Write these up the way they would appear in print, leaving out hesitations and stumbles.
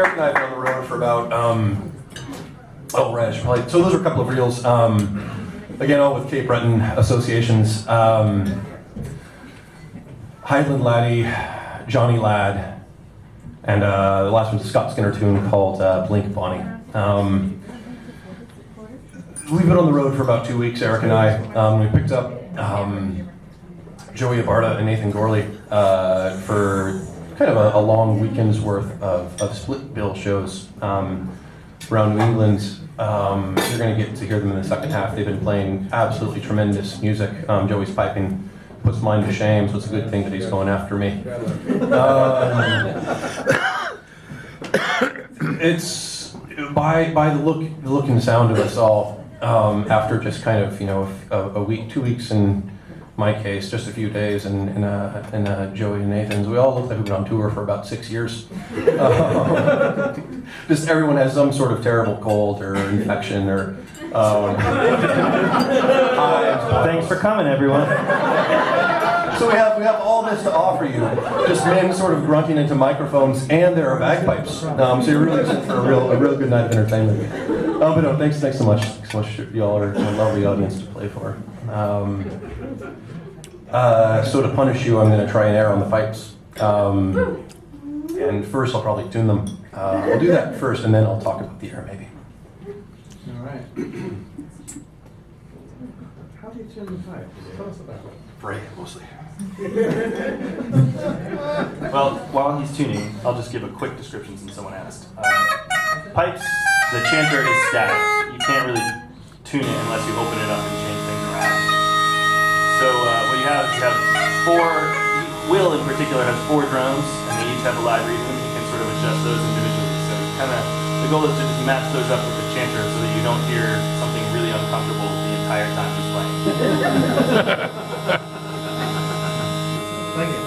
Eric and I have been on the road for about, probably, so those are a couple of reels. Again, all with Cape Breton associations. Highland Laddie, Johnny Ladd, and the last one's a Scott Skinner tune called Blink Bonnie. We've been on the road for about 2 weeks, Eric and I. We picked up Joey Abarta and Nathan Gorley for kind of a long weekend's worth of split bill shows around New England. You're going to get to hear them in the second half. They've been playing absolutely tremendous music. Joey's piping puts mine to shame, so it's a good thing that he's going after me. It's by the look and sound of us all. After just kind of a week, 2 weeks in my case, just a few days in Joey and Nathan's, we all look like we've been on tour for about 6 years. Just everyone has some sort of terrible cold or infection or. Thanks for coming, everyone. So we have all this to offer you. Just men sort of grunting into microphones, and there are bagpipes. So you're really in for a real good night of entertainment. But no, thanks so much. Thanks so much. Y'all are a lovely audience to play for. So to punish you, I'm going to try and err on the pipes. And first, I'll probably tune them. I'll do that first, and then I'll talk about the air, maybe. All right. How do you tune the pipes? Tell us about it. Pray, mostly. Well, while he's tuning, I'll just give a quick description since someone asked. Pipes, the chanter is static. You can't really tune it unless you open it up and change things around. So what you have is Will in particular has 4 drums, and they each have a live rhythm. You can sort of adjust those individually. So the goal is to just match those up with the chanter so that you don't hear something really uncomfortable the entire time he's playing. Thank you.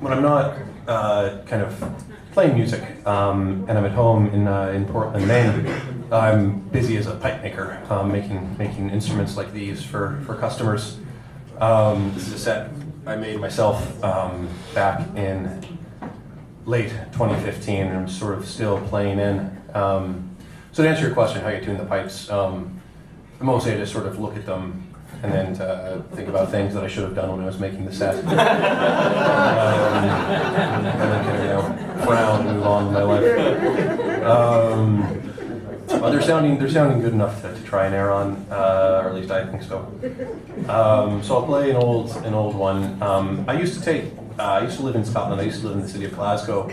When I'm not kind of playing music and I'm at home in Portland, Maine, I'm busy as a pipe maker, making instruments like these for customers. This is a set I made myself back in late 2015, and I'm sort of still playing in. So to answer your question, how you tune the pipes, mostly I just sort of look at them and then think about things that I should have done when I was making the set. And then kind of, frown and move on with my life. But they're sounding good enough to try and err on, or at least I think so. So I'll play an old one. I used to live in Scotland. I used to live in the city of Glasgow,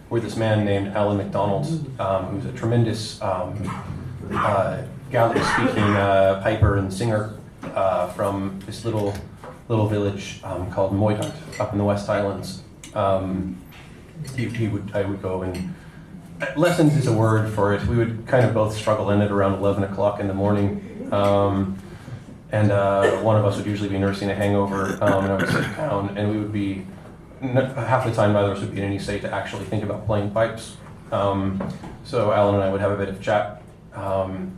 with this man named Alan MacDonald, who's a tremendous Gaelic-speaking piper and singer from this little village called Moydart up in the West Highlands. I would go and lessons is a word for it. We would kind of both struggle in it around 11 o'clock in the morning, and one of us would usually be nursing a hangover, and I would sit down, and we would be half the time neither of us would be in any state to actually think about playing pipes. So Alan and I would have a bit of chat.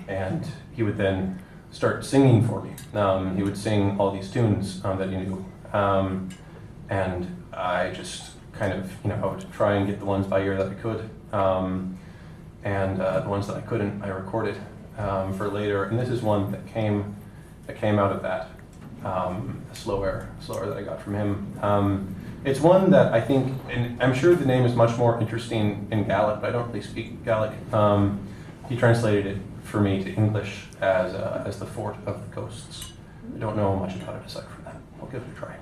And he would then start singing for me. He would sing all these tunes that he knew. And I just kind of, I would try and get the ones by ear that I could. And the ones that I couldn't, I recorded for later. And this is one that came out of that, slower that I got from him. It's one that I think, and I'm sure the name is much more interesting in Gaelic, but I don't really speak Gaelic. He translated it for me to English as the Fort of the Ghosts. I don't know much about it aside from that. I'll give it a try.